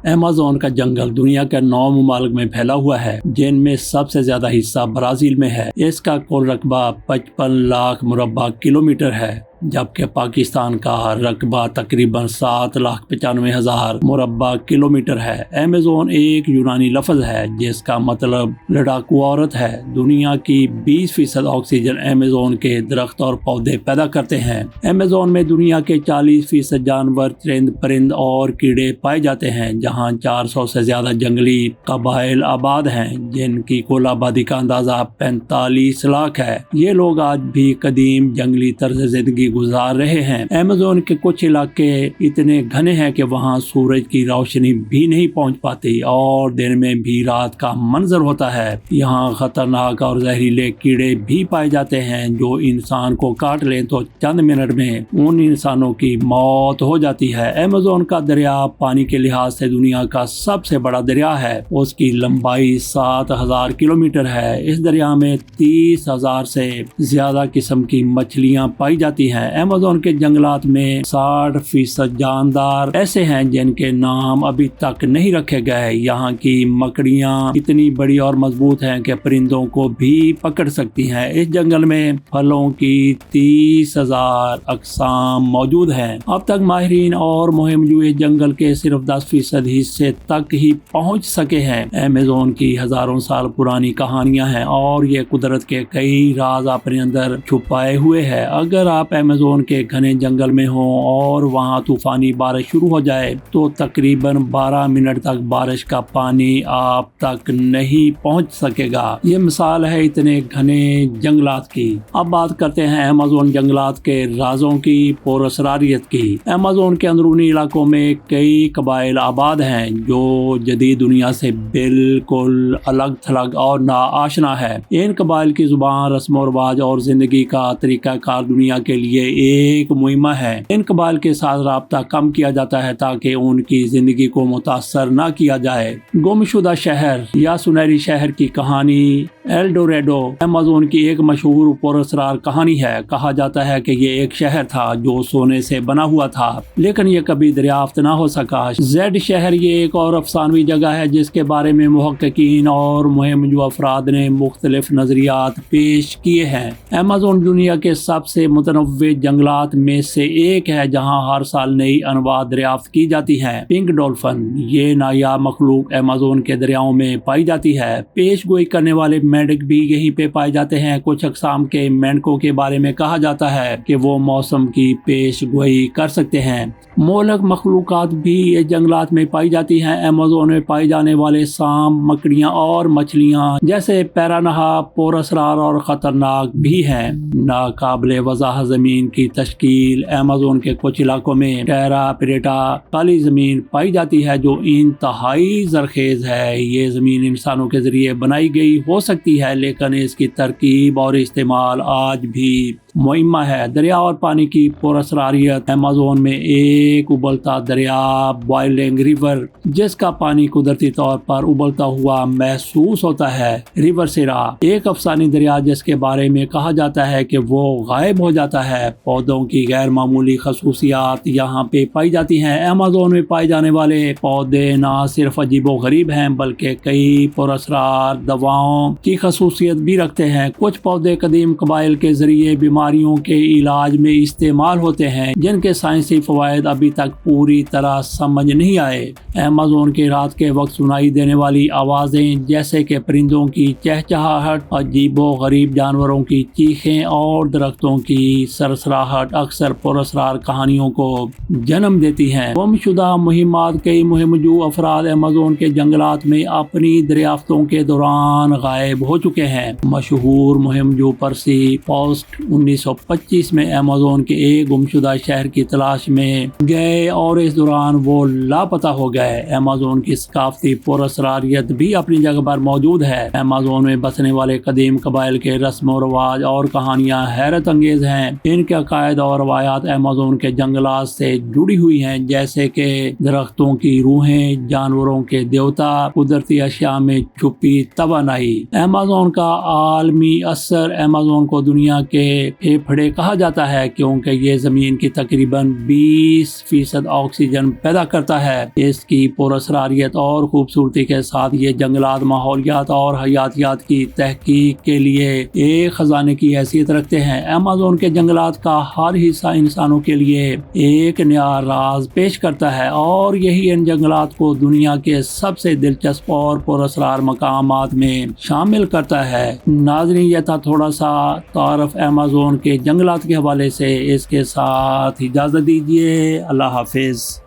Amazon का जंगल दुनिया के 9 ममालिक में फैला हुआ है, जिनमें सबसे ज्यादा हिस्सा ब्राजील में है। इसका कुल रकबा 55 लाख मुरब्बा किलोमीटर है, जबकि पाकिस्तान का रकबा तकरीबन 7,95,000 मुरब्बा किलोमीटर है। अमेज़न एक यूनानी लफ्ज है जिसका मतलब लड़ाकू औरत है। दुनिया की 20% ऑक्सीजन अमेज़न के दरख्त और पौधे पैदा करते हैं। अमेज़न में दुनिया के 40% जानवर, चरिंद, परिंद और कीड़े पाए जाते हैं, जहां 400 से ज्यादा जंगली कबाइल आबाद हैं, जिनकी कुल आबादी का अंदाजा 45 लाख है। ये लोग आज भी कदीम जंगली तर्ज जिंदगी गुजार रहे हैं। अमेज़न के कुछ इलाके इतने घने हैं कि वहां सूरज की रोशनी भी नहीं पहुंच पाती और दिन में भी रात का मंजर होता है। यहाँ खतरनाक और जहरीले कीड़े भी पाए जाते हैं जो इंसान को काट लें तो चंद मिनट में उन इंसानों की मौत हो जाती है। अमेज़न का दरिया पानी के लिहाज से दुनिया का सबसे बड़ा दरिया है। उसकी लंबाई 7,000 किलोमीटर है। इस दरिया में 30,000 से ज्यादा किस्म की मछलियाँ पाई जाती हैं। अमेज़न के जंगलात में 60% जानदार ऐसे हैं जिनके नाम अभी तक नहीं रखे गए। यहाँ की मकड़ियाँ इतनी बड़ी और मजबूत हैं कि परिंदों को भी पकड़ सकती हैं। इस जंगल में फलों की 30,000 अक़साम मौजूद हैं। अब तक माहिरीन और मुहिमजू इस जंगल के सिर्फ 10% हिस्से तक ही पहुँच सके हैं। अमेज़न की हजारों साल पुरानी कहानियाँ हैं और ये कुदरत के कई राज अपने अंदर छुपाए हुए है। अगर आप अमेज़न के घने जंगल में हो और वहाँ तूफानी बारिश शुरू हो जाए तो तकरीबन 12 मिनट तक बारिश का पानी आप तक नहीं पहुँच सकेगा। ये मिसाल है इतने घने जंगलात की। अब बात करते हैं अमेज़न जंगलात के राजों की, पुरअसरारियत की। अमेज़न के अंदरूनी इलाकों में कई कबाइल आबाद हैं जो जदीद दुनिया से बिल्कुल अलग थलग और नाआशना है। इन कबाइल की जुबान, रस्म रिवाज और जिंदगी का तरीका कार दुनिया के लिए एक मुहिमा है। इन कबाइल के साथ राब्ता कम किया जाता है ताकि उनकी जिंदगी को मुतासर न किया जाए। गुमशुदा शहर या सुनहरी शहर की कहानी एल डोरेडो अमेज़न की एक मशहूर पुरअसरार कहानी है। कहा जाता है कि ये एक शहर था जो सोने से बना हुआ था, लेकिन ये कभी दरियाफ्त ना हो सका। जेड शहर ये एक और अफसानवी जगह है जिसके बारे में मुहक्किकीन और मुहिमजू अफराद ने मुख्तलिफ नजरियात पेश किए हैं। अमेज़न दुनिया के सबसे मुतनव्वे जंगलात में से एक है जहाँ हर साल नई अनवा दरियाफ्त की जाती है। पिंक डॉल्फिन ये नायाब मखलूक अमेज़न के दरियाओं में पाई जाती है। पेश गोई करने वाले मेंढक भी यहीं पे पाए जाते हैं। कुछ अक़साम के मेंढकों के बारे में कहा जाता है कि वो मौसम की पेश गोई कर सकते हैं। मोलक मखलूकात भी ये जंगलात में पाई जाती हैं। अमेज़न में पाए जाने वाले सांप, मकड़ियाँ और मछलियाँ जैसे पैरानहा पुरअसरार और खतरनाक भी हैं। नाकाबिले वज़ाह जमीन की तश्कील अमेज़न के कुछ इलाकों में टेरा पेरेटा काली जमीन पाई जाती है जो इंतहाई जरखेज है। ये जमीन इंसानों के जरिए बनाई गई हो सकती है, लेकिन इसकी तरकीब और इस्तेमाल आज भी मुहिम्मा है। दरिया और पानी की पुरअसरारियत अमेज़न में एक उबलता दरिया बॉइलिंग रिवर, जिसका पानी कुदरती तौर पर उबलता हुआ महसूस होता है। रिवर सिरा एक अफसानी दरिया जिसके बारे में कहा जाता है कि वो गायब हो जाता है। पौधों की गैर मामूली खसूसियात यहाँ पे पाई जाती हैं। अमेज़न में पाए जाने वाले पौधे न सिर्फ अजीबो गरीब हैं बल्कि कई पुरअसरार दवाओं की खसूसियत भी रखते हैं। कुछ पौधे कदीम कबाइल के जरिए बीमारियों के इलाज में इस्तेमाल होते हैं जिनके साइंसी फवायद अभी तक पूरी तरह समझ नहीं आए। अमेज़न के रात के वक्त सुनाई देने वाली आवाजें जैसे कि परिंदों की चहचहाहट, अजीबो गरीब जानवरों की चीखें और दरख्तों की सरसराहट अक्सर पुरअसरार कहानियों को जन्म देती हैं। गुमशुदा मुहिमात कई मुहिमजू अफराद अमेज़न के जंगलात में अपनी दरियाफ्तों के दौरान गायब हो चुके हैं। मशहूर मुहिमजू पर्सी पोस्ट 1925 में अमेज़न के एक गुमशुदा शहर की तलाश में गए और इस दौरान वो लापता हो गए। अमेज़न की सकाफती पुरअसरारियत भी अपनी जगह पर मौजूद है। अमेज़न में बसने वाले कदीम कबाइल के रस्म और रवाज और कहानियाँ हैरत अंगेज हैं। ان کے عقائد اور روایات ایمیزون کے جنگلات سے جڑی ہوئی ہیں، جیسے کہ درختوں کی روحیں، جانوروں کے دیوتا، قدرتی اشیاء میں چھپی توانائی۔ ایمیزون کا عالمی اثر۔ ایمیزون کو دنیا کے پھیپھڑے کہا جاتا ہے کیونکہ یہ زمین کی تقریباً 20% آکسیجن پیدا کرتا ہے۔ اس کی پراسراریت اور خوبصورتی کے ساتھ یہ جنگلات ماحولیات اور حیاتیات کی تحقیق کے لیے ایک خزانے کی حیثیت رکھتے ہیں۔ ایمیزون کے جنگلات کا ہر حصہ انسانوں کے لیے ایک نیا راز پیش کرتا ہے اور یہی ان جنگلات کو دنیا کے سب سے دلچسپ اور پراسرار مقامات میں شامل کرتا ہے۔ ناظرین، یہ تھا تھوڑا سا تعارف ایمیزون کے جنگلات کے حوالے سے۔ اس کے ساتھ اجازت دیجیے۔ اللہ حافظ۔